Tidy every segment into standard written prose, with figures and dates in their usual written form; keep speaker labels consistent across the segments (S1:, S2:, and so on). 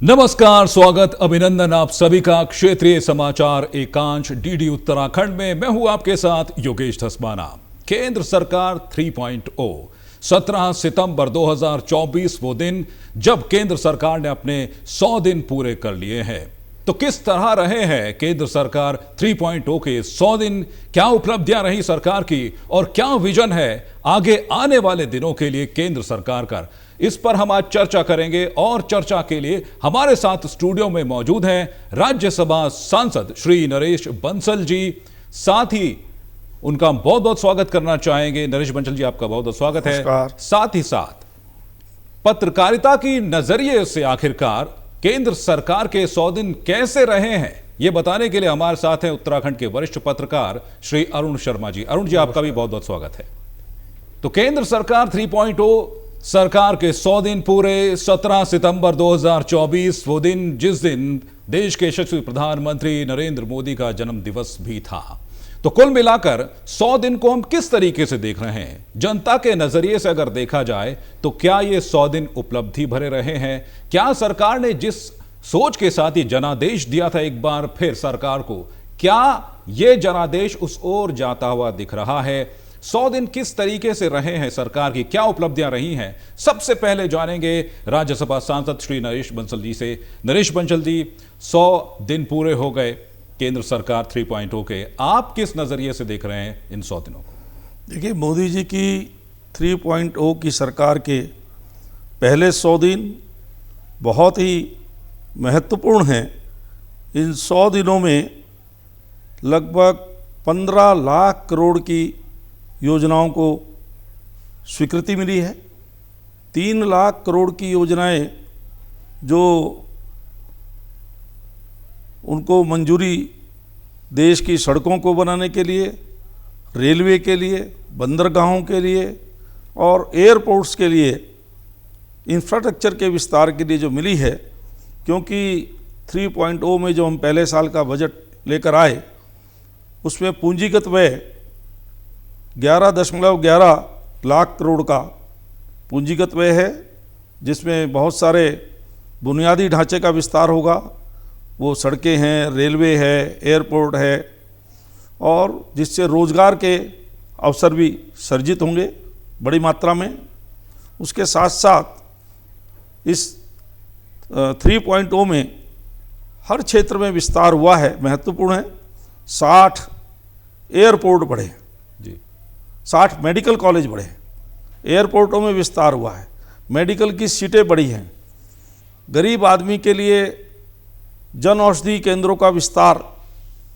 S1: नमस्कार, स्वागत, अभिनंदन आप सभी का क्षेत्रीय समाचार एकांश डीडी उत्तराखंड में। मैं हूं आपके साथ योगेश धस्माना। केंद्र सरकार 3.0 17 सितंबर 2024 वो दिन जब केंद्र सरकार ने अपने 100 दिन पूरे कर लिए हैं। तो किस तरह रहे हैं केंद्र सरकार 3.0 के 100 दिन, क्या उपलब्धियां रही सरकार की और क्या विजन है आगे आने वाले दिनों के लिए केंद्र सरकार का, इस पर हम आज चर्चा करेंगे। और चर्चा के लिए हमारे साथ स्टूडियो में मौजूद हैं राज्यसभा सांसद श्री नरेश बंसल जी। साथ ही उनका बहुत बहुत स्वागत करना चाहेंगे। नरेश बंसल जी, आपका बहुत बहुत स्वागत है। साथ ही साथ पत्रकारिता की नजरिए से आखिरकार केंद्र सरकार के 100 दिन कैसे रहे हैं, यह बताने के लिए हमारे साथ हैं उत्तराखंड के वरिष्ठ पत्रकार श्री अरुण शर्मा जी। अरुण जी, आपका भी बहुत बहुत स्वागत है। तो केंद्र सरकार 3.0 सरकार के 100 दिन पूरे। 17 सितंबर 2024 वो दिन जिस दिन देश के यशस्वी प्रधानमंत्री नरेंद्र मोदी का जन्म दिवस भी था। तो कुल मिलाकर 100 दिन को हम किस तरीके से देख रहे हैं, जनता के नजरिए से अगर देखा जाए तो क्या ये 100 दिन उपलब्धि भरे रहे हैं? क्या सरकार ने जिस सोच के साथ ये जनादेश दिया था एक बार फिर सरकार को, क्या ये जनादेश उस ओर जाता हुआ दिख रहा है? 100 दिन किस तरीके से रहे हैं सरकार की, क्या उपलब्धियां रही हैं? सबसे पहले जानेंगे राज्यसभा सांसद श्री नरेश बंसल जी से। नरेश बंसल जी, 100 दिन पूरे हो गए केंद्र सरकार 3.0 के, आप किस नजरिए से देख रहे हैं इन 100 दिनों को?
S2: देखिए, मोदी जी की 3.0 की सरकार के पहले 100 दिन बहुत ही महत्वपूर्ण हैं। इन 100 दिनों में लगभग 15 लाख करोड़ की योजनाओं को स्वीकृति मिली है। 3 लाख करोड़ की योजनाएं जो उनको मंजूरी देश की सड़कों को बनाने के लिए, रेलवे के लिए, बंदरगाहों के लिए और एयरपोर्ट्स के लिए, इंफ्रास्ट्रक्चर के विस्तार के लिए जो मिली है। क्योंकि 3.0 में जो हम पहले साल का बजट लेकर आए उसमें पूंजीगत व्यय 11.11 लाख करोड़ का पूंजीगत व्यय है, जिसमें बहुत सारे बुनियादी ढांचे का विस्तार होगा। वो सड़कें हैं, रेलवे है, एयरपोर्ट है, और जिससे रोजगार के अवसर भी सर्जित होंगे बड़ी मात्रा में। उसके साथ साथ इस 3.0 में हर क्षेत्र में विस्तार हुआ है, महत्वपूर्ण है। 60 एयरपोर्ट बढ़े जी, 60 मेडिकल कॉलेज बढ़े, एयरपोर्टों में विस्तार हुआ है, मेडिकल की सीटें बढ़ी हैं। गरीब आदमी के लिए जन औषधि केंद्रों का विस्तार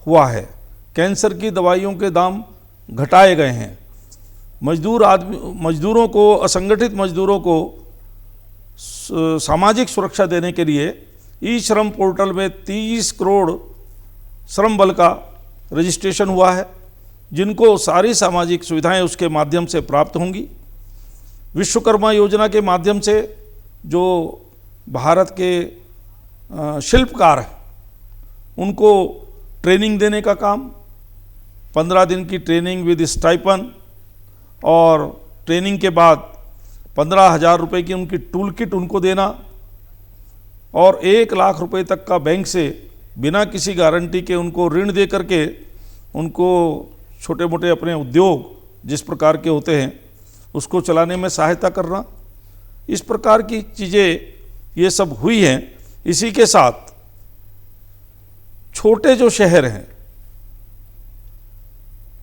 S2: हुआ है, कैंसर की दवाइयों के दाम घटाए गए हैं, मजदूरों को, असंगठित मजदूरों को सामाजिक सुरक्षा देने के लिए ई श्रम पोर्टल में 30 करोड़ श्रम बल का रजिस्ट्रेशन हुआ है, जिनको सारी सामाजिक सुविधाएं उसके माध्यम से प्राप्त होंगी। विश्वकर्मा योजना के माध्यम से जो भारत के शिल्पकार हैं उनको ट्रेनिंग देने का काम, 15 दिन की ट्रेनिंग विद स्टाइपन, और ट्रेनिंग के बाद 15,000 रुपये की उनकी टूल किट उनको देना, और 1 लाख रुपए तक का बैंक से बिना किसी गारंटी के उनको ऋण दे करके उनको छोटे मोटे अपने उद्योग जिस प्रकार के होते हैं उसको चलाने में सहायता करना। इस प्रकार की चीज़ें ये सब हुई हैं। इसी के साथ छोटे जो शहर हैं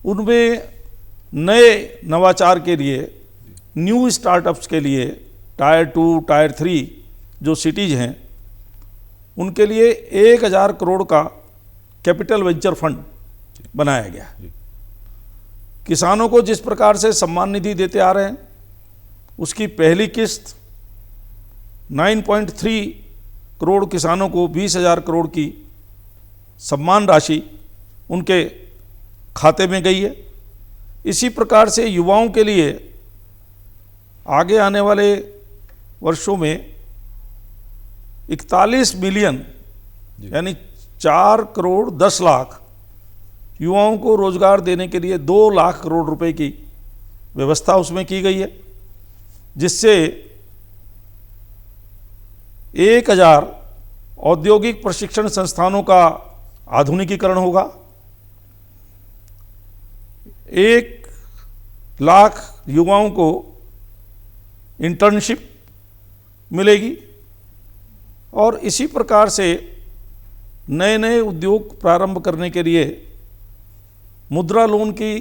S2: उनमें नए नवाचार के लिए, न्यू स्टार्टअप्स के लिए टायर 2, टायर 3 जो सिटीज़ हैं उनके लिए 1,000 करोड़ का कैपिटल वेंचर फंड बनाया गया। किसानों को जिस प्रकार से सम्मान निधि देते आ रहे हैं उसकी पहली किस्त 9.3 करोड़ किसानों को 20,000 करोड़ की सम्मान राशि उनके खाते में गई है। इसी प्रकार से युवाओं के लिए आगे आने वाले वर्षों में 41 मिलियन यानी 4 करोड़ 10 लाख युवाओं को रोजगार देने के लिए 2 लाख करोड़ रुपए की व्यवस्था उसमें की गई है, जिससे 1,000 औद्योगिक प्रशिक्षण संस्थानों का आधुनिकीकरण होगा। 1,00,000 युवाओं को इंटर्नशिप मिलेगी और इसी प्रकार से नए नए उद्योग प्रारंभ करने के लिए मुद्रा लोन की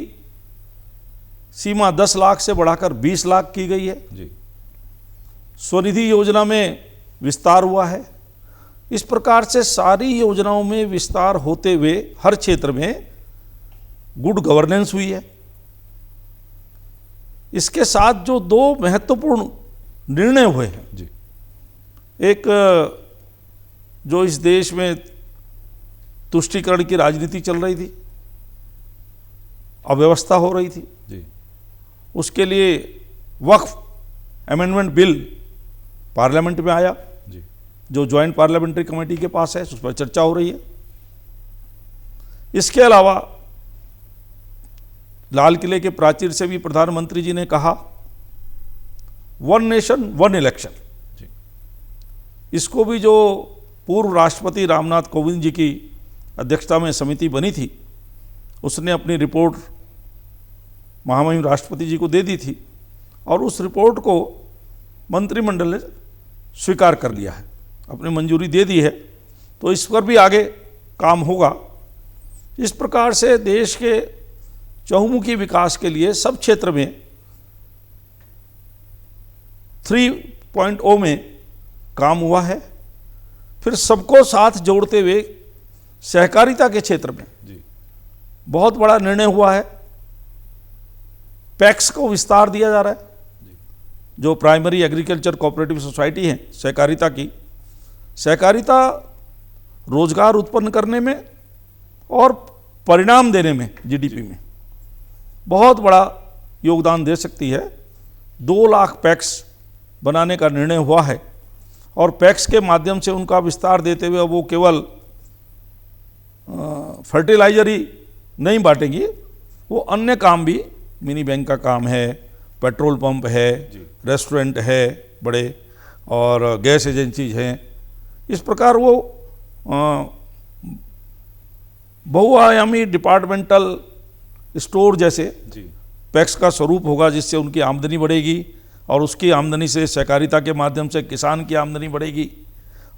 S2: सीमा 10 लाख से बढ़ाकर 20 लाख की गई है
S1: जी।
S2: स्वनिधि योजना में विस्तार हुआ है। इस प्रकार से सारी योजनाओं में विस्तार होते हुए हर क्षेत्र में गुड गवर्नेंस हुई है। इसके साथ जो 2 महत्वपूर्ण निर्णय हुए हैं
S1: जी।
S2: एक जो इस देश में तुष्टीकरण की राजनीति चल रही थी, अव्यवस्था हो रही थी
S1: जी।
S2: उसके लिए वक्फ अमेंडमेंट बिल पार्लियामेंट में आया
S1: जी।
S2: जो ज्वाइंट पार्लियामेंट्री कमेटी के पास है, उस पर चर्चा हो रही है। इसके अलावा लाल किले के प्राचीर से भी प्रधानमंत्री जी ने कहा 1 नेशन 1 इलेक्शन। इसको भी जो पूर्व राष्ट्रपति रामनाथ कोविंद जी की अध्यक्षता में समिति बनी थी, उसने अपनी रिपोर्ट महामहिम राष्ट्रपति जी को दे दी थी और उस रिपोर्ट को मंत्रिमंडल ने स्वीकार कर लिया है, अपनी मंजूरी दे दी है। तो इस पर भी आगे काम होगा। इस प्रकार से देश के चहुमुखी विकास के लिए सब क्षेत्र में 3.0 में काम हुआ है। फिर सबको साथ जोड़ते हुए सहकारिता के क्षेत्र में
S1: जी।
S2: बहुत बड़ा निर्णय हुआ है। पैक्स को विस्तार दिया जा रहा है। जो प्राइमरी एग्रीकल्चर कोऑपरेटिव सोसाइटी है सहकारिता की, सहकारिता रोजगार उत्पन्न करने में और परिणाम देने में जीडीपी में बहुत बड़ा योगदान दे सकती है। 2 लाख पैक्स बनाने का निर्णय हुआ है और पैक्स के माध्यम से उनका विस्तार देते हुए वो केवल फर्टिलाइजर ही नहीं बांटेंगी, वो अन्य काम भी, मिनी बैंक का काम है, पेट्रोल पंप है, रेस्टोरेंट है बड़े, और गैस एजेंसीज हैं। इस प्रकार वो बहुआयामी डिपार्टमेंटल स्टोर जैसे पैक्स का स्वरूप होगा, जिससे उनकी आमदनी बढ़ेगी और उसकी आमदनी से सहकारिता के माध्यम से किसान की आमदनी बढ़ेगी।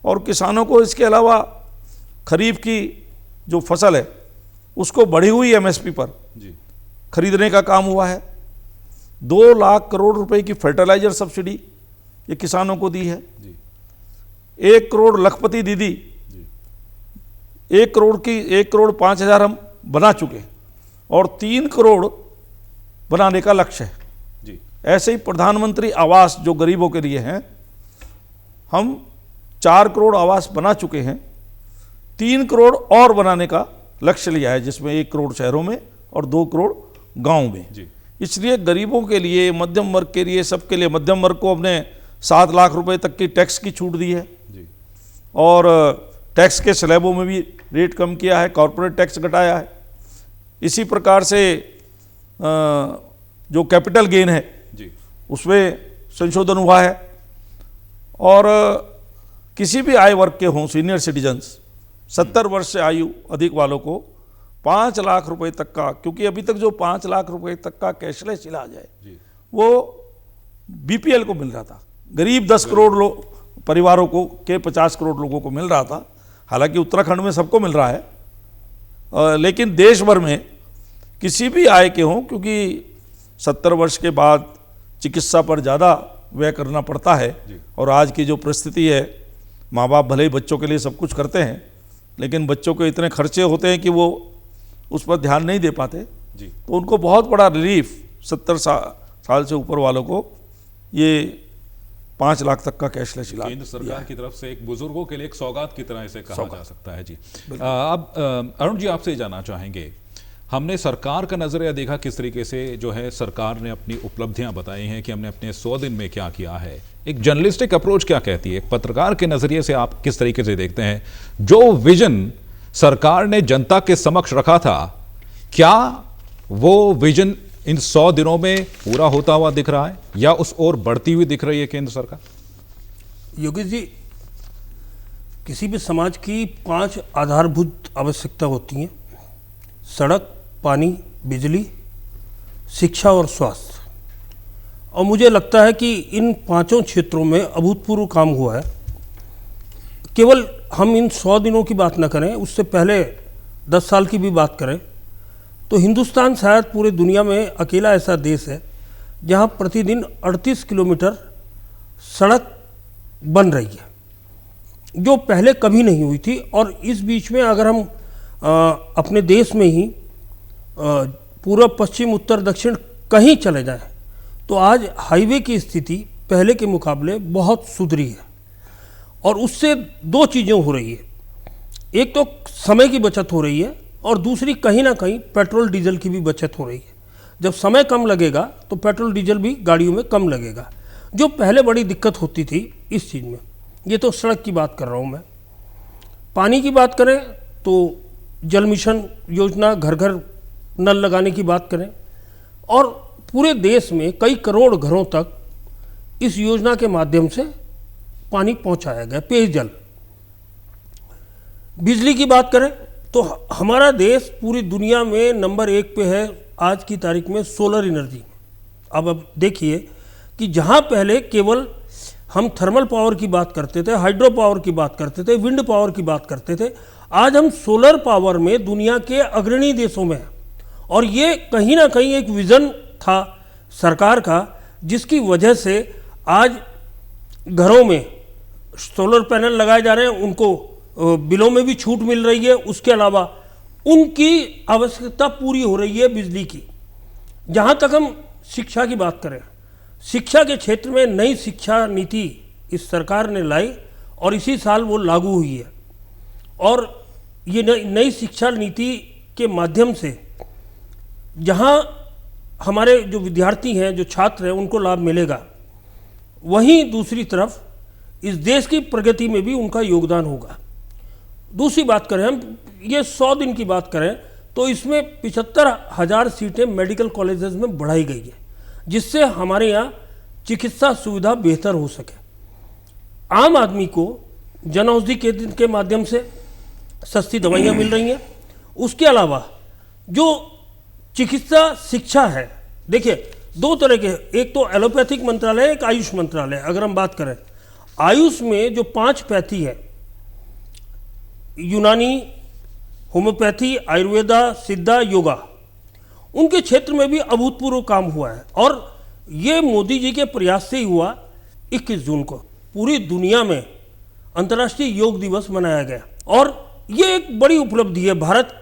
S2: और किसानों को इसके अलावा खरीफ की जो फसल है उसको बढ़ी हुई एमएसपी पर खरीदने का काम हुआ है। 2 लाख करोड़ रुपए की फर्टिलाइजर सब्सिडी ये किसानों को दी है। 1 करोड़ लखपति दीदी, 1 करोड़ 5,000 हम बना चुके हैं और 3 करोड़ बनाने का लक्ष्य है जी। ऐसे ही प्रधानमंत्री आवास जो गरीबों के लिए हैं, हम 4 करोड़ आवास बना चुके हैं, 3 करोड़ और बनाने का लक्ष्य लिया है, जिसमें 1 करोड़ शहरों में और 2 करोड़ गांव में जी। इसलिए गरीबों के लिए, मध्यम वर्ग के लिए, सबके लिए, मध्यम वर्ग को हमने 7 लाख रुपए तक की टैक्स की छूट दी है जी। और टैक्स के स्लैबों में भी रेट कम किया है, कॉर्पोरेट टैक्स घटाया है। इसी प्रकार से जो कैपिटल गेन है जी, उसमें संशोधन हुआ है। और किसी भी आय वर्ग के हों, सीनियर सिटीजन्स, 70 वर्ष से आयु अधिक वालों को 5 लाख रुपए तक का, क्योंकि अभी तक जो 5 लाख रुपए तक का कैशलेस इलाज है वो बीपीएल को मिल रहा था, गरीब 10 करोड़ परिवारों को के 50 करोड़ लोगों को मिल रहा था। हालांकि उत्तराखंड में सबको मिल रहा है, लेकिन देश भर में किसी भी आय के हों, क्योंकि 70 वर्ष के बाद चिकित्सा पर ज़्यादा व्यय करना पड़ता है और आज की जो परिस्थिति है, माँ बाप भले ही बच्चों के लिए सब कुछ करते हैं, लेकिन बच्चों के इतने खर्चे होते हैं कि वो उस पर ध्यान नहीं दे पाते जी। तो उनको बहुत बड़ा रिलीफ 70 साल से ऊपर वालों को ये 5 लाख तक का कैशलेस इलाज
S1: केंद्र सरकार की तरफ से एक बुजुर्गों के लिए एक सौगात की तरह इसे कहा जा सकता है जी। अब अरुण जी, आपसे जानना चाहेंगे, हमने सरकार का नजरिया देखा किस तरीके से जो है सरकार ने अपनी उपलब्धियां बताई हैं कि हमने अपने 100 दिन में क्या किया है। एक जर्नलिस्टिक अप्रोच क्या कहती है, एक पत्रकार के नजरिए से आप किस तरीके से देखते हैं जो विजन सरकार ने जनता के समक्ष रखा था, क्या वो विजन इन 100 दिनों में पूरा होता हुआ दिख रहा है या उस ओर बढ़ती हुई दिख रही है केंद्र सरकार?
S3: योगेश जी, किसी भी समाज की 5 आधारभूत आवश्यकता होती हैं: सड़क, पानी, बिजली, शिक्षा और स्वास्थ्य। और मुझे लगता है कि इन 5 क्षेत्रों में अभूतपूर्व काम हुआ है। केवल हम इन 100 दिनों की बात न करें, उससे पहले 10 साल की भी बात करें तो हिंदुस्तान शायद पूरे दुनिया में अकेला ऐसा देश है जहां प्रतिदिन 38 किलोमीटर सड़क बन रही है, जो पहले कभी नहीं हुई थी। और इस बीच में अगर हम अपने देश में ही पूर्व, पश्चिम, उत्तर, दक्षिण कहीं चले जाएं तो आज हाईवे की स्थिति पहले के मुकाबले बहुत सुधरी है। और उससे 2 चीज़ें हो रही है: एक तो समय की बचत हो रही है और दूसरी कहीं ना कहीं पेट्रोल डीजल की भी बचत हो रही है। जब समय कम लगेगा तो पेट्रोल डीजल भी गाड़ियों में कम लगेगा, जो पहले बड़ी दिक्कत होती थी इस चीज़ में। ये तो सड़क की बात कर रहा हूँ मैं। पानी की बात करें तो जल मिशन योजना, घर घर नल लगाने की बात करें, और पूरे देश में कई करोड़ घरों तक इस योजना के माध्यम से पानी पहुंचाया गया, पेयजल। बिजली की बात करें तो हमारा देश पूरी दुनिया में नंबर 1 पे है आज की तारीख में सोलर एनर्जी। अब देखिए कि जहां पहले केवल हम थर्मल पावर की बात करते थे, हाइड्रो पावर की बात करते थे, विंड पावर की बात करते थे, आज हम सोलर पावर में दुनिया के अग्रणी देशों में हैं। और ये कहीं ना कहीं एक विज़न था सरकार का, जिसकी वजह से आज घरों में सोलर पैनल लगाए जा रहे हैं, उनको बिलों में भी छूट मिल रही है। उसके अलावा उनकी आवश्यकता पूरी हो रही है बिजली की। जहाँ तक हम शिक्षा की बात करें, शिक्षा के क्षेत्र में नई शिक्षा नीति इस सरकार ने लाई और इसी साल वो लागू हुई है। और ये नई शिक्षा नीति के माध्यम से जहाँ हमारे जो विद्यार्थी हैं, जो छात्र हैं, उनको लाभ मिलेगा, वहीं दूसरी तरफ इस देश की प्रगति में भी उनका योगदान होगा। दूसरी बात करें, हम ये 100 दिन की बात करें तो इसमें 75,000 सीटें मेडिकल कॉलेजेस में बढ़ाई गई है, जिससे हमारे यहाँ चिकित्सा सुविधा बेहतर हो सके। आम आदमी को जन औषधि केंद्र के माध्यम से सस्ती दवाइयाँ मिल रही हैं। उसके अलावा जो चिकित्सा शिक्षा है, देखिए 2 तरह के, एक तो एलोपैथिक मंत्रालय, एक आयुष मंत्रालय। अगर हम बात करें आयुष में जो 5 पैथी है, यूनानी, होम्योपैथी, आयुर्वेदा, सिद्धा, योगा, उनके क्षेत्र में भी अभूतपूर्व काम हुआ है। और ये मोदी जी के प्रयास से ही हुआ। 21 जून को पूरी दुनिया में अंतर्राष्ट्रीय योग दिवस मनाया गया और ये एक बड़ी उपलब्धि है। भारत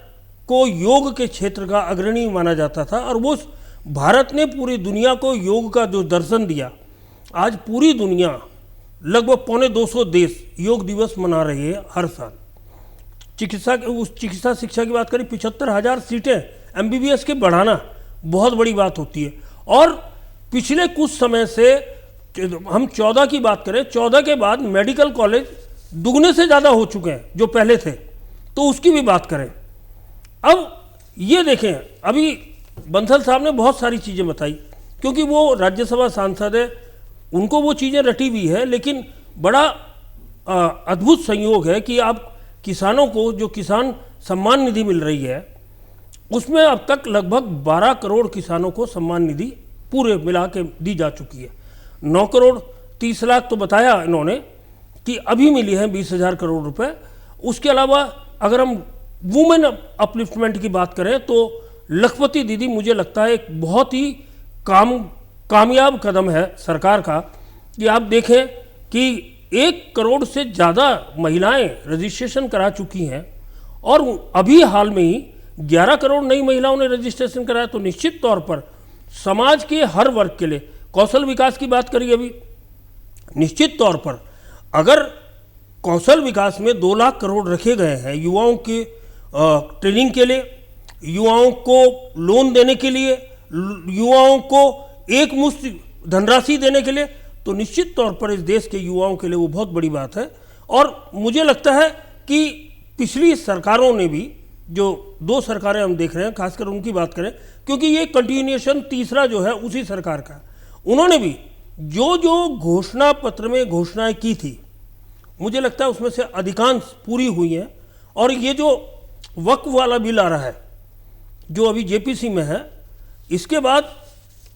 S3: को योग के क्षेत्र का अग्रणी माना जाता था और वो भारत ने पूरी दुनिया को योग का जो दर्शन दिया, आज पूरी दुनिया लगभग 250 देश योग दिवस मना रही है हर साल। चिकित्सा शिक्षा की बात करें, 75,000 सीटें MBBS के बढ़ाना बहुत बड़ी बात होती है। और पिछले कुछ समय से हम 14 की बात करें, 14 के बाद मेडिकल कॉलेज दुगने से ज़्यादा हो चुके हैं जो पहले थे, तो उसकी भी बात करें। अब ये देखें, अभी बंसल साहब ने बहुत सारी चीज़ें बताई, क्योंकि वो राज्यसभा सांसद है, उनको वो चीज़ें रटी हुई है। लेकिन बड़ा अद्भुत संयोग है कि आप किसानों को जो किसान सम्मान निधि मिल रही है, उसमें अब तक लगभग 12 करोड़ किसानों को सम्मान निधि पूरे मिला के दी जा चुकी है। 9 करोड़ 30 लाख तो बताया इन्होंने कि अभी मिली है 20,000 करोड़ रुपए। उसके अलावा अगर हम वुमेन अपलिफ्टमेंट की बात करें तो लखपति दीदी, मुझे लगता है एक बहुत ही कामयाब कदम है सरकार का कि आप देखें कि 1 करोड़ से ज़्यादा महिलाएं रजिस्ट्रेशन करा चुकी हैं और अभी हाल में ही 11 करोड़ नई महिलाओं ने रजिस्ट्रेशन कराया। तो निश्चित तौर पर समाज के हर वर्ग के लिए, कौशल विकास की बात करिए अभी, निश्चित तौर पर अगर कौशल विकास में 2 लाख करोड़ रखे गए हैं युवाओं की ट्रेनिंग के लिए, युवाओं को लोन देने के लिए, युवाओं को एक मुश्त धनराशि देने के लिए, तो निश्चित तौर पर इस देश के युवाओं के लिए वो बहुत बड़ी बात है। और मुझे लगता है कि पिछली सरकारों ने भी, जो 2 सरकारें हम देख रहे हैं, खासकर उनकी बात करें, क्योंकि ये कंटिन्यूएशन तीसरा जो है उसी सरकार का, उन्होंने भी जो जो घोषणा पत्र में घोषणाएं की थी मुझे लगता है उसमें से अधिकांश पूरी हुई हैं। और ये जो वक्फ वाला बिल आ रहा है जो अभी जेपीसी में है, इसके बाद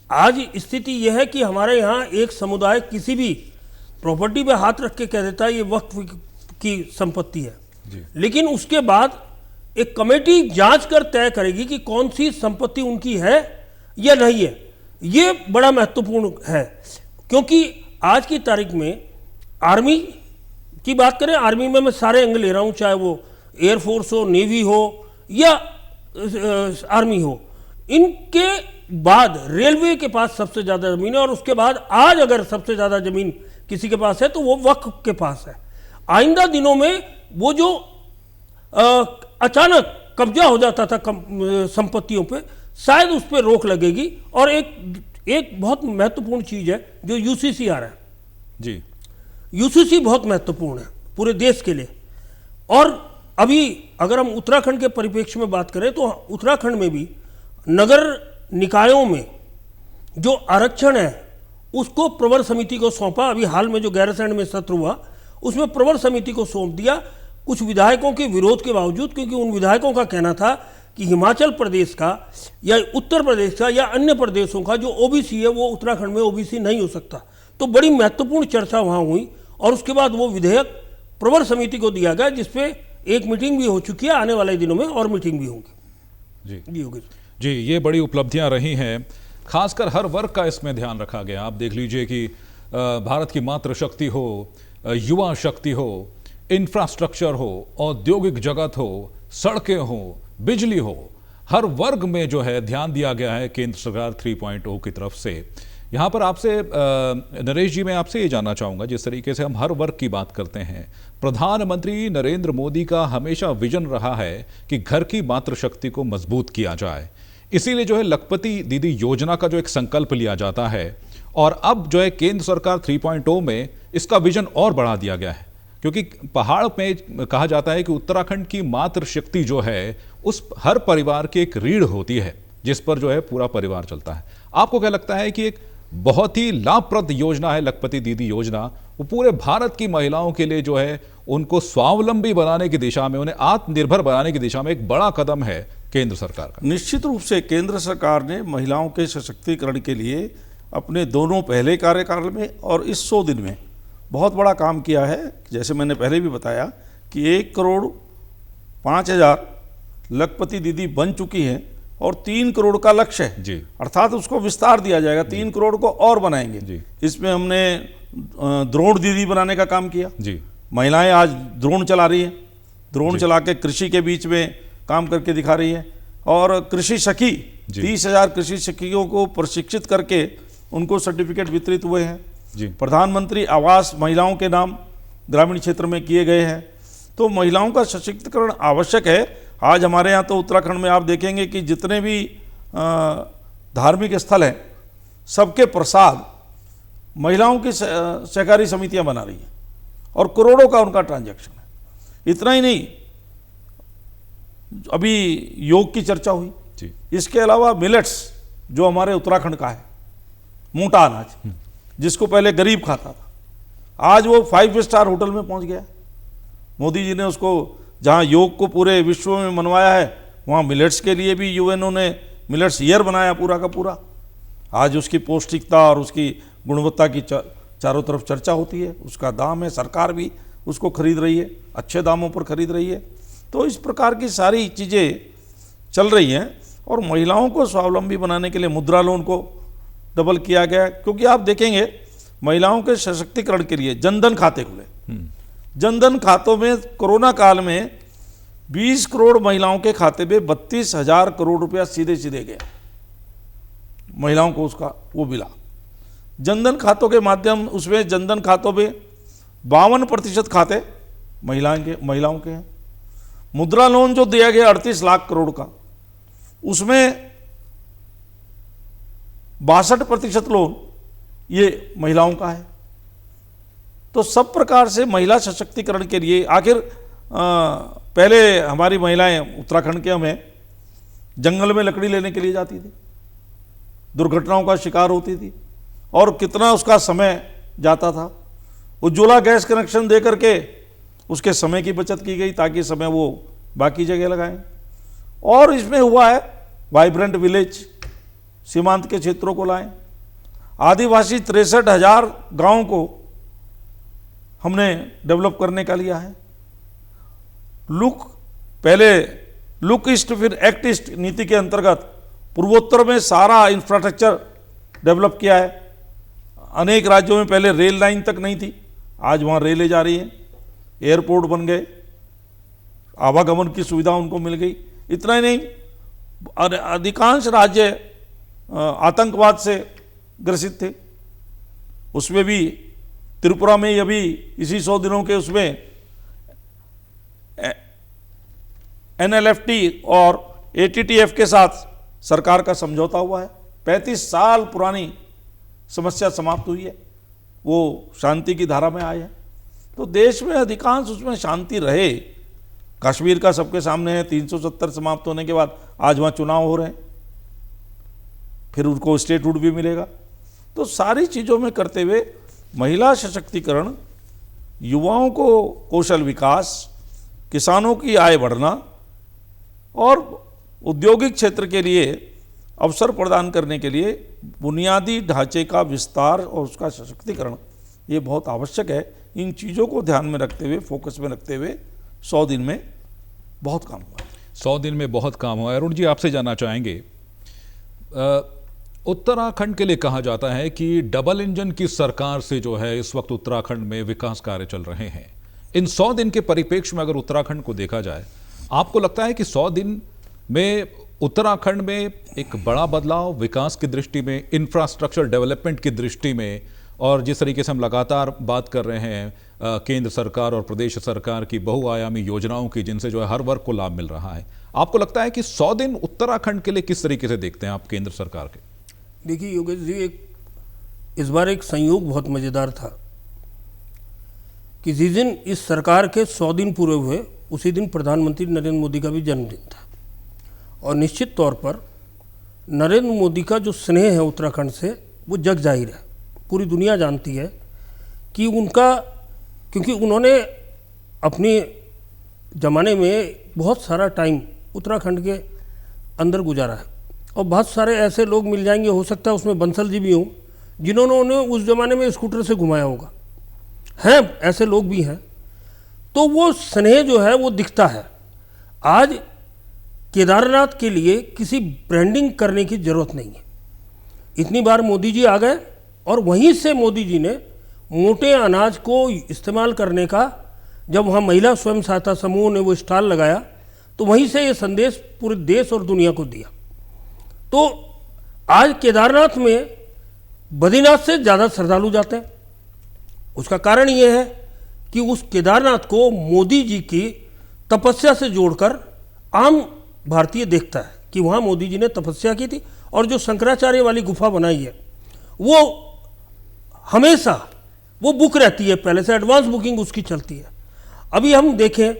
S3: आज स्थिति यह है कि हमारे यहाँ एक समुदाय किसी भी प्रॉपर्टी पे हाथ रख के कह देता है ये वक्फ की संपत्ति है, लेकिन उसके बाद एक कमेटी जांच कर तय करेगी कि कौन सी संपत्ति उनकी है या नहीं है। ये बड़ा महत्वपूर्ण है, क्योंकि आज की तारीख में आर्मी की बात करें, आर्मी में मैं सारे अंग ले रहा हूं, चाहे वो एयरफोर्स हो, नेवी हो या आर्मी हो, इनके बाद रेलवे के पास सबसे ज़्यादा ज़मीन है, और उसके बाद आज अगर सबसे ज़्यादा ज़मीन किसी के पास है तो वो वक्फ के पास है। आइंदा दिनों में वो जो अचानक कब्जा हो जाता था संपत्तियों पे, शायद उस पर रोक लगेगी। और एक बहुत महत्वपूर्ण चीज़ है जो यूसीसी आ रहा है
S1: जी।
S3: यूसीसी बहुत महत्वपूर्ण है पूरे देश के लिए। और अभी अगर हम उत्तराखंड के परिप्रेक्ष्य में बात करें तो उत्तराखंड में भी नगर निकायों में जो आरक्षण है उसको प्रवर समिति को सौंपा। अभी हाल में जो गैरसैंण में सत्र हुआ उसमें प्रवर समिति को सौंप दिया, कुछ विधायकों के विरोध के बावजूद, क्योंकि उन विधायकों का कहना था कि हिमाचल प्रदेश का या उत्तर प्रदेश का या अन्य प्रदेशों का जो ओबीसी है वो उत्तराखंड में ओबीसी नहीं हो सकता। तो बड़ी महत्वपूर्ण चर्चा वहाँ हुई और उसके बाद वो विधेयक प्रवर समिति को दिया गया, जिसपे एक मीटिंग भी हो चुकी है, आने वाले दिनों में और मीटिंग भी होंगी। जी योगेश
S1: जी, ये बड़ी उपलब्धियां रही हैं, खासकर हर वर्ग का इसमें ध्यान रखा गया। आप देख लीजिए कि भारत की मातृशक्ति हो, युवा शक्ति हो, इंफ्रास्ट्रक्चर हो, औद्योगिक जगत हो, सड़कें हो, बिजली हो, हर वर्ग में जो है ध्यान दिया गया है केंद्र सरकार 3.0 की तरफ से। यहाँ पर आपसे नरेश जी, मैं आपसे ये जानना चाहूँगा, जिस तरीके से हम हर वर्ग की बात करते हैं, प्रधानमंत्री नरेंद्र मोदी का हमेशा विजन रहा है कि घर की मातृशक्ति को मजबूत किया जाए, इसीलिए जो है लखपति दीदी योजना का जो एक संकल्प लिया जाता है, और अब जो है केंद्र सरकार 3.0 में इसका विजन और बढ़ा दिया गया है, क्योंकि पहाड़ में कहा जाता है कि उत्तराखंड की मातृशक्ति जो है उस हर परिवार की एक रीढ़ होती है जिस पर जो है पूरा परिवार चलता है। आपको क्या लगता है कि एक बहुत ही लाभप्रद योजना है लखपति दीदी योजना, वो पूरे भारत की महिलाओं के लिए जो है उनको स्वावलंबी बनाने की दिशा में, उन्हें आत्मनिर्भर बनाने की दिशा में एक बड़ा कदम है केंद्र सरकार का?
S2: निश्चित रूप से केंद्र सरकार ने महिलाओं के सशक्तिकरण के लिए अपने दोनों पहले कार्यकाल में और इस 100 दिन में बहुत बड़ा काम किया है। जैसे मैंने पहले भी बताया कि 1,05,00,000 लखपति दीदी बन चुकी हैं और 3 करोड़ का लक्ष्य है
S1: जी,
S2: अर्थात उसको विस्तार दिया जाएगा, 3 करोड़ को और बनाएंगे जी। इसमें हमने ड्रोन दीदी बनाने का काम किया जी। महिलाएं आज ड्रोन चला रही हैं, ड्रोन चला के कृषि के बीच में काम करके दिखा रही है। और कृषि सखी 30,000 कृषि सखियों को प्रशिक्षित करके उनको सर्टिफिकेट वितरित हुए हैं जी। प्रधानमंत्री आवास महिलाओं के नाम ग्रामीण क्षेत्र में किए गए हैं। तो महिलाओं का सशक्तिकरण आवश्यक है। आज हमारे यहाँ तो उत्तराखंड में आप देखेंगे कि जितने भी धार्मिक स्थल हैं सबके प्रसाद महिलाओं की सहकारी समितियां बना रही हैं और करोड़ों का उनका ट्रांजैक्शन है। इतना ही नहीं, अभी योग की चर्चा हुई जी। इसके अलावा मिलेट्स जो हमारे उत्तराखंड का है, मोटा अनाज जिसको पहले गरीब खाता था, आज वो 5 स्टार होटल में पहुंच गया। मोदी जी ने उसको, जहां योग को पूरे विश्व में मनवाया है, वहां मिलेट्स के लिए भी यूएनओ ने मिलेट्स ईयर बनाया पूरा का पूरा। आज उसकी पौष्टिकता और उसकी गुणवत्ता की चारों तरफ चर्चा होती है। उसका दाम है, सरकार भी उसको खरीद रही है, अच्छे दामों पर खरीद रही है। तो इस प्रकार की सारी चीज़ें चल रही हैं। और महिलाओं को स्वावलंबी बनाने के लिए मुद्रा लोन को डबल किया गया, क्योंकि आप देखेंगे महिलाओं के सशक्तिकरण के लिए जनधन खाते खुले। जनधन खातों में कोरोना काल में 20 करोड़ महिलाओं के खाते में 32,000 करोड़ रुपया सीधे सीधे गया, महिलाओं को उसका वो मिला जनधन खातों के माध्यम। उसमें जनधन खातों में 52% खाते महिलाओं के हैं। मुद्रा लोन जो दिया गया 38 लाख करोड़ का, उसमें 62% लोन ये महिलाओं का है। तो सब प्रकार से महिला सशक्तिकरण के लिए, आखिर पहले हमारी महिलाएं उत्तराखंड के में जंगल में लकड़ी लेने के लिए जाती थी, दुर्घटनाओं का शिकार होती थी और कितना उसका समय जाता था। उज्ज्वला गैस कनेक्शन दे करके उसके समय की बचत की गई ताकि समय वो बाकी जगह लगाएं। और इसमें हुआ है वाइब्रेंट विलेज, सीमांत के क्षेत्रों को लाएं। आदिवासी 63,000 गांवों को हमने डेवलप करने का लिया है। पहले लुक ईस्ट फिर एक्ट ईस्ट नीति के अंतर्गत पूर्वोत्तर में सारा इंफ्रास्ट्रक्चर डेवलप किया है। अनेक राज्यों में पहले रेल लाइन तक नहीं थी, आज वहाँ रेलें जा रही हैं, एयरपोर्ट बन गए, आवागमन की सुविधा उनको मिल गई। इतना ही नहीं, अधिकांश राज्य आतंकवाद से ग्रसित थे, उसमें भी त्रिपुरा में ही अभी इसी 100 दिनों के उसमें NLFT और ATTF के साथ सरकार का समझौता हुआ है। 35 साल पुरानी समस्या समाप्त हुई है, वो शांति की धारा में आए हैं। तो देश में अधिकांश उसमें शांति रहे। कश्मीर का सबके सामने है, 370 समाप्त होने के बाद आज वहाँ चुनाव हो रहे हैं, फिर उनको स्टेटहुड भी मिलेगा। तो सारी चीज़ों में करते हुए महिला सशक्तिकरण, युवाओं को कौशल विकास, किसानों की आय बढ़ना और औद्योगिक क्षेत्र के लिए अवसर प्रदान करने के लिए बुनियादी ढांचे का विस्तार और उसका सशक्तिकरण ये बहुत आवश्यक है। इन चीज़ों को ध्यान में रखते हुए, फोकस में रखते हुए 100 दिन में बहुत काम हुआ।
S1: 100 दिन में बहुत काम हुआ। अरुण जी, आपसे जानना चाहेंगे, उत्तराखंड के लिए कहा जाता है कि डबल इंजन की सरकार से जो है इस वक्त उत्तराखंड में विकास कार्य चल रहे हैं। इन 100 दिन के परिप्रेक्ष्य में अगर उत्तराखंड को देखा जाए, आपको लगता है कि 100 दिन में उत्तराखंड में एक बड़ा बदलाव विकास की दृष्टि में, इंफ्रास्ट्रक्चर डेवलपमेंट की दृष्टि में, और जिस तरीके से हम लगातार बात कर रहे हैं केंद्र सरकार और प्रदेश सरकार की बहुआयामी योजनाओं की, जिनसे जो है हर वर्ग को लाभ मिल रहा है, आपको लगता है कि 100 दिन उत्तराखंड के लिए किस तरीके से देखते हैं आप केंद्र सरकार के?
S3: देखिए योगेश जी, इस बार एक संयोग बहुत मज़ेदार था कि जिस दिन इस सरकार के 100 दिन पूरे हुए उसी दिन प्रधानमंत्री नरेंद्र मोदी का भी जन्मदिन था। और निश्चित तौर पर नरेंद्र मोदी का जो स्नेह है उत्तराखंड से वो जग जाहिर है, पूरी दुनिया जानती है कि उनका, क्योंकि उन्होंने अपने ज़माने में बहुत सारा टाइम उत्तराखंड के अंदर गुजारा है। और बहुत सारे ऐसे लोग मिल जाएंगे, हो सकता है उसमें बंसल जी भी हों, जिन्होंने उन्हें उस ज़माने में स्कूटर से घुमाया होगा, हैं ऐसे लोग भी हैं। तो वो स्नेह जो है वो दिखता है। आज केदारनाथ के लिए किसी ब्रांडिंग करने की ज़रूरत नहीं है। इतनी बार मोदी जी आ गए और वहीं से मोदी जी ने मोटे अनाज को इस्तेमाल करने का, जब वहाँ महिला स्वयं सहायता समूह ने वो स्टॉल लगाया, तो वहीं से ये संदेश पूरे देश और दुनिया को दिया। तो आज केदारनाथ में बद्रीनाथ से ज़्यादा श्रद्धालु जाते हैं। उसका कारण ये है कि उस केदारनाथ को मोदी जी की तपस्या से जोड़कर आम भारतीय देखता है कि वहाँ मोदी जी ने तपस्या की थी। और जो शंकराचार्य वाली गुफा बनाई है वो हमेशा वो बुक रहती है, पहले से एडवांस बुकिंग उसकी चलती है। अभी हम देखें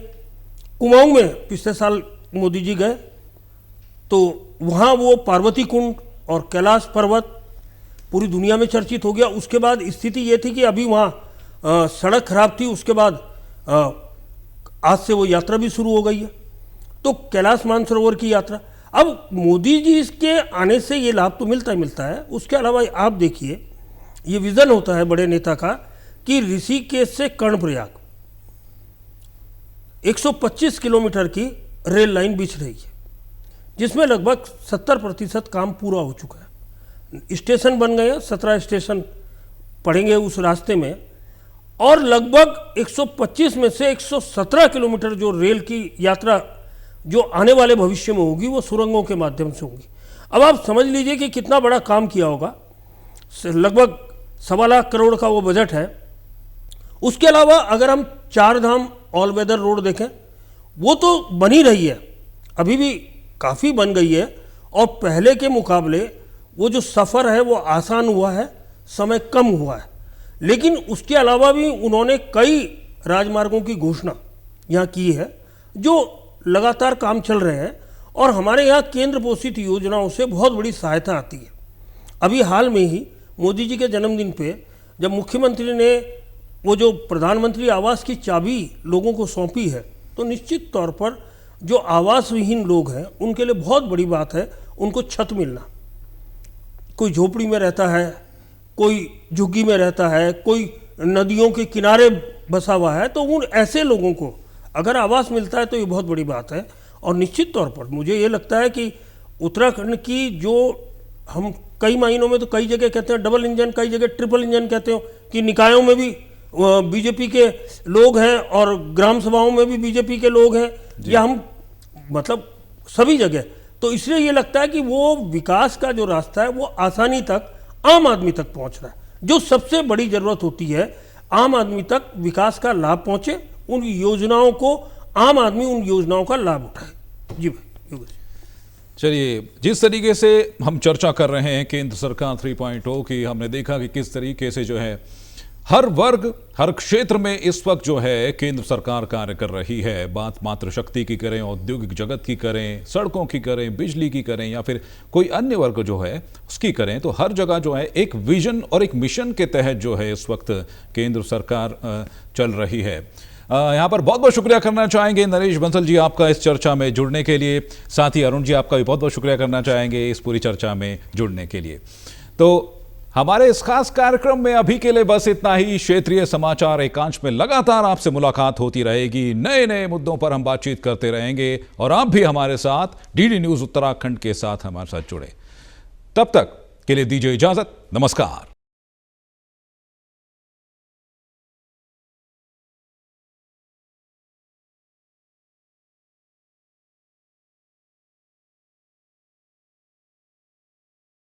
S3: कुमाऊं में पिछले साल मोदी जी गए तो वहाँ वो पार्वती कुंड और कैलाश पर्वत पूरी दुनिया में चर्चित हो गया। उसके बाद स्थिति ये थी कि अभी वहाँ सड़क खराब थी, उसके बाद आज से वो यात्रा भी शुरू हो गई है, तो कैलाश मानसरोवर की यात्रा। अब मोदी जी के आने से ये लाभ तो मिलता ही मिलता है। उसके अलावा आप देखिए, ये विजन होता है बड़े नेता का कि ऋषिकेश से कर्णप्रयाग 125 किलोमीटर की रेल लाइन बिछ रही है, जिसमें लगभग 70% काम पूरा हो चुका है। स्टेशन बन गए हैं, 17 स्टेशन पड़ेंगे उस रास्ते में, और लगभग 125 में से 117 किलोमीटर जो रेल की यात्रा जो आने वाले भविष्य में होगी वो सुरंगों के माध्यम से होगी। अब आप समझ लीजिए कि कितना बड़ा काम किया होगा। लगभग 1.25 लाख करोड़ का वो बजट है। उसके अलावा अगर हम 4 धाम ऑल वेदर रोड देखें, वो तो बनी रही है, अभी भी काफ़ी बन गई है, और पहले के मुकाबले वो जो सफ़र है वो आसान हुआ है, समय कम हुआ है। लेकिन उसके अलावा भी उन्होंने कई राजमार्गों की घोषणा यहाँ की है जो लगातार काम चल रहे हैं, और हमारे यहाँ केंद्र पोषित योजनाओं से बहुत बड़ी सहायता आती है। अभी हाल में ही मोदी जी के जन्मदिन पे जब मुख्यमंत्री ने वो जो प्रधानमंत्री आवास की चाबी लोगों को सौंपी है, तो निश्चित तौर पर जो आवास विहीन लोग हैं उनके लिए बहुत बड़ी बात है उनको छत मिलना। कोई झोपड़ी में रहता है, कोई झुग्गी में रहता है, कोई नदियों के किनारे बसा हुआ है, तो उन ऐसे लोगों को अगर आवास मिलता है तो ये बहुत बड़ी बात है। और निश्चित तौर पर मुझे ये लगता है कि उत्तराखंड की जो हम कई मायनों में तो कई जगह कहते हैं डबल इंजन, कई जगह ट्रिपल इंजन कहते हो कि निकायों में भी बीजेपी के लोग हैं और ग्राम सभाओं में भी बीजेपी के लोग हैं, या हम मतलब सभी जगह। तो इसलिए ये लगता है कि वो विकास का जो रास्ता है वो आसानी तक आम आदमी तक पहुंच रहा है। जो सबसे बड़ी जरूरत होती है आम आदमी तक विकास का लाभ पहुंचे, उन योजनाओं को आम आदमी उन योजनाओं का लाभ उठाए। जी भाई योगेश।
S1: चलिए, जिस तरीके से हम चर्चा कर रहे हैं केंद्र सरकार 3.0 की, हमने देखा कि किस तरीके से जो है हर वर्ग हर क्षेत्र में इस वक्त जो है केंद्र सरकार कार्य कर रही है। बात मातृ शक्ति की करें, औद्योगिक जगत की करें, सड़कों की करें, बिजली की करें, या फिर कोई अन्य वर्ग जो है उसकी करें, तो हर जगह जो है एक विजन और एक मिशन के तहत जो है इस वक्त केंद्र सरकार चल रही है। यहाँ पर बहुत बहुत शुक्रिया करना चाहेंगे नरेश बंसल जी आपका इस चर्चा में जुड़ने के लिए। साथ ही अरुण जी आपका भी बहुत बहुत शुक्रिया करना चाहेंगे इस पूरी चर्चा में जुड़ने के लिए। तो हमारे इस खास कार्यक्रम में अभी के लिए बस इतना ही। क्षेत्रीय समाचार एकांश में लगातार आपसे मुलाकात होती रहेगी, नए नए मुद्दों पर हम बातचीत करते रहेंगे और आप भी हमारे साथ डीडी न्यूज उत्तराखंड के साथ हमारे साथ जुड़े। तब तक के लिए दीजिए इजाजत, नमस्कार।